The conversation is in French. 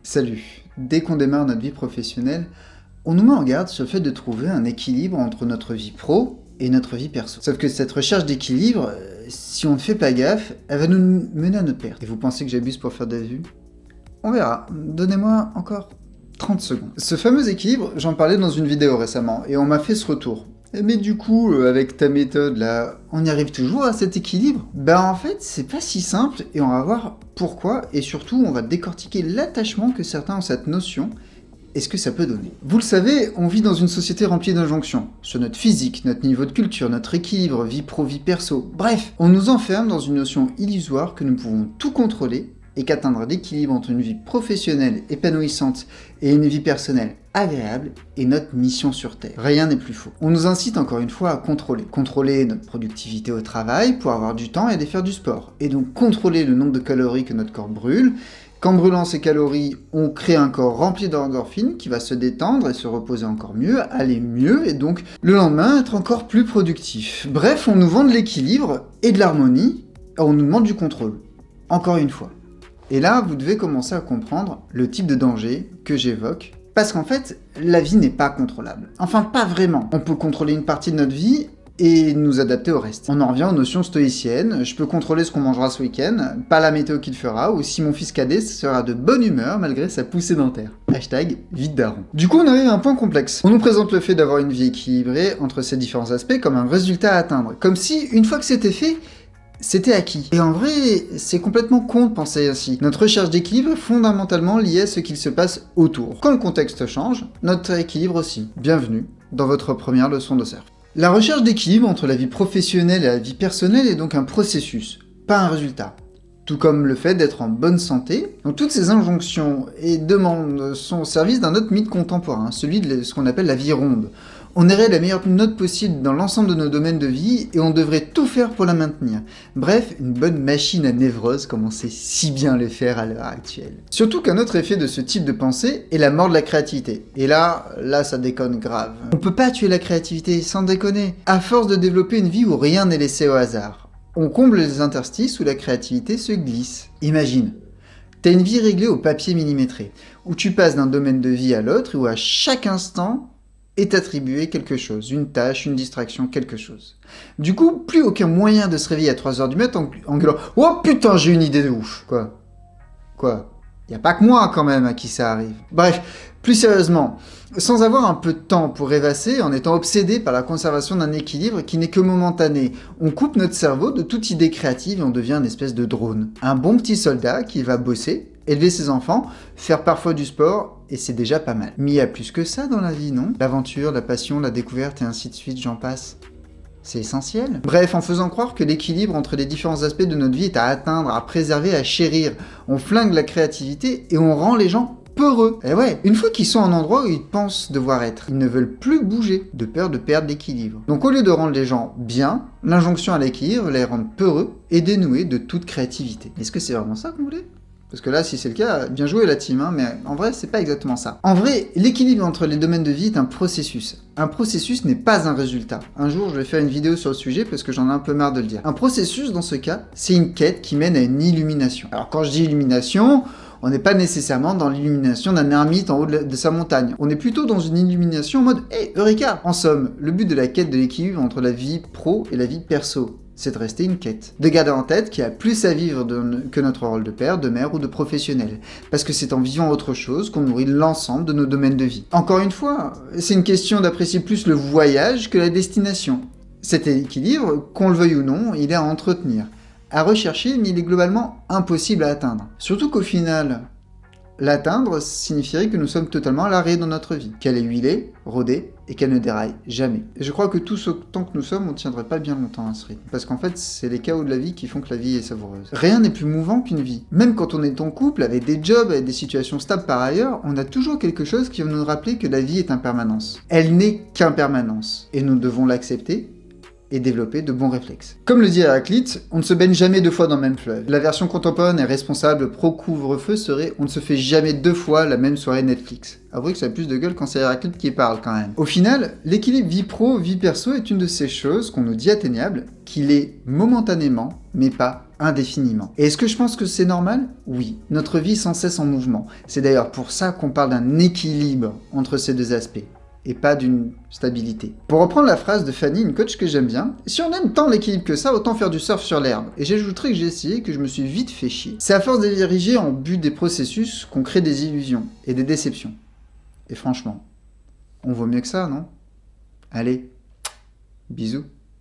Salut! Dès qu'on démarre notre vie professionnelle, on nous met en garde sur le fait de trouver un équilibre entre notre vie pro et notre vie perso. Sauf que cette recherche d'équilibre, si on ne fait pas gaffe, elle va nous mener à notre perte. Et vous pensez que j'abuse pour faire des vues? On verra. Donnez-moi encore 30 secondes. Ce fameux équilibre, j'en parlais dans une vidéo récemment, et on m'a fait ce retour. Mais du coup, avec ta méthode là, on y arrive toujours à cet équilibre? Ben en fait, c'est pas si simple, et on va voir pourquoi, et surtout, on va décortiquer l'attachement que certains ont à cette notion, et ce que ça peut donner. Vous le savez, on vit dans une société remplie d'injonctions, sur notre physique, notre niveau de culture, notre équilibre, vie pro, vie perso, bref, on nous enferme dans une notion illusoire que nous pouvons tout contrôler, et qu'atteindre l'équilibre entre une vie professionnelle épanouissante et une vie personnelle agréable est notre mission sur Terre. Rien n'est plus faux. On nous incite encore une fois à contrôler. Contrôler notre productivité au travail pour avoir du temps et aller faire du sport. Et donc contrôler le nombre de calories que notre corps brûle. Qu'en brûlant ces calories, on crée un corps rempli d'endorphines qui va se détendre et se reposer encore mieux, aller mieux, et donc le lendemain être encore plus productif. Bref, on nous vend de l'équilibre et de l'harmonie, et on nous demande du contrôle. Encore une fois. Et là, vous devez commencer à comprendre le type de danger que j'évoque, parce qu'en fait, la vie n'est pas contrôlable. Enfin, pas vraiment. On peut contrôler une partie de notre vie et nous adapter au reste. On en revient aux notions stoïciennes, je peux contrôler ce qu'on mangera ce week-end, pas la météo qu'il fera, ou si mon fils cadet sera de bonne humeur malgré sa poussée dentaire. Hashtag vide daron. Du coup, on arrive à un point complexe. On nous présente le fait d'avoir une vie équilibrée entre ces différents aspects comme un résultat à atteindre, comme si, une fois que c'était fait, c'était acquis. Et en vrai, c'est complètement con de penser ainsi. Notre recherche d'équilibre est fondamentalement liée à ce qu'il se passe autour. Quand le contexte change, notre équilibre aussi. Bienvenue dans votre première leçon de surf. La recherche d'équilibre entre la vie professionnelle et la vie personnelle est donc un processus, pas un résultat. Tout comme le fait d'être en bonne santé. Donc toutes ces injonctions et demandes sont au service d'un autre mythe contemporain, celui de ce qu'on appelle la vie ronde. On aurait la meilleure note possible dans l'ensemble de nos domaines de vie et on devrait tout faire pour la maintenir. Bref, une bonne machine à névrose comme on sait si bien le faire à l'heure actuelle. Surtout qu'un autre effet de ce type de pensée est la mort de la créativité. Et là ça déconne grave. On peut pas tuer la créativité, sans déconner. À force de développer une vie où rien n'est laissé au hasard. On comble les interstices où la créativité se glisse. Imagine, t'as une vie réglée au papier millimétré, où tu passes d'un domaine de vie à l'autre et où à chaque instant est attribué quelque chose, une tâche, une distraction, quelque chose. Du coup, plus aucun moyen de se réveiller à 3h du matin en gueulant « Oh putain, j'ai une idée de ouf !» Quoi y a pas que moi quand même à qui ça arrive. Bref, plus sérieusement, sans avoir un peu de temps pour rêvasser, en étant obsédé par la conservation d'un équilibre qui n'est que momentané, on coupe notre cerveau de toute idée créative et on devient une espèce de drone. Un bon petit soldat qui va bosser, élever ses enfants, faire parfois du sport, et c'est déjà pas mal. Mais il y a plus que ça dans la vie, non? L'aventure, la passion, la découverte et ainsi de suite, j'en passe. C'est essentiel. Bref, en faisant croire que l'équilibre entre les différents aspects de notre vie est à atteindre, à préserver, à chérir, on flingue la créativité et on rend les gens peureux. Et ouais, une fois qu'ils sont en endroit où ils pensent devoir être, ils ne veulent plus bouger, de peur de perdre l'équilibre. Donc au lieu de rendre les gens bien, l'injonction à l'équilibre les rend peureux et dénoués de toute créativité. Est-ce que c'est vraiment ça que vous voulez ? Parce que là, si c'est le cas, bien joué la team, mais en vrai, c'est pas exactement ça. En vrai, l'équilibre entre les domaines de vie est un processus. Un processus n'est pas un résultat. Un jour, je vais faire une vidéo sur le sujet parce que j'en ai un peu marre de le dire. Un processus, dans ce cas, c'est une quête qui mène à une illumination. Alors quand je dis illumination, on n'est pas nécessairement dans l'illumination d'un ermite en haut de sa montagne. On est plutôt dans une illumination en mode « Hey, Eureka !» En somme, le but de la quête de l'équilibre entre la vie pro et la vie perso, c'est de rester une quête. De garder en tête qu'il y a plus à vivre que notre rôle de père, de mère ou de professionnel. Parce que c'est en vivant autre chose qu'on nourrit l'ensemble de nos domaines de vie. Encore une fois, c'est une question d'apprécier plus le voyage que la destination. Cet équilibre, qu'on le veuille ou non, il est à entretenir, à rechercher, mais il est globalement impossible à atteindre. Surtout qu'au final, l'atteindre signifierait que nous sommes totalement à l'arrêt dans notre vie, qu'elle est huilée, rodée, et qu'elle ne déraille jamais. Et je crois que tous autant que nous sommes, on ne tiendrait pas bien longtemps à ce rythme. Parce qu'en fait, c'est les chaos de la vie qui font que la vie est savoureuse. Rien n'est plus mouvant qu'une vie. Même quand on est en couple, avec des jobs, avec des situations stables par ailleurs, on a toujours quelque chose qui va nous rappeler que la vie est impermanence. Elle n'est qu'impermanence. Et nous devons l'accepter et développer de bons réflexes. Comme le dit Héraclite, on ne se baigne jamais deux fois dans le même fleuve. La version contemporaine et responsable pro-couvre-feu serait on ne se fait jamais deux fois la même soirée Netflix. Avouez que ça a plus de gueule quand c'est Héraclite qui parle quand même. Au final, l'équilibre vie pro, vie perso est une de ces choses qu'on nous dit atteignable, qu'il est momentanément, mais pas indéfiniment. Et est-ce que je pense que c'est normal? Oui. Notre vie est sans cesse en mouvement. C'est d'ailleurs pour ça qu'on parle d'un équilibre entre ces deux aspects, et pas d'une stabilité. Pour reprendre la phrase de Fanny, une coach que j'aime bien, si on aime tant l'équilibre que ça, autant faire du surf sur l'herbe. Et j'ajouterai que j'ai essayé et que je me suis vite fait chier. C'est à force de diriger en but des processus qu'on crée des illusions et des déceptions. Et franchement, on vaut mieux que ça, non? Allez, bisous.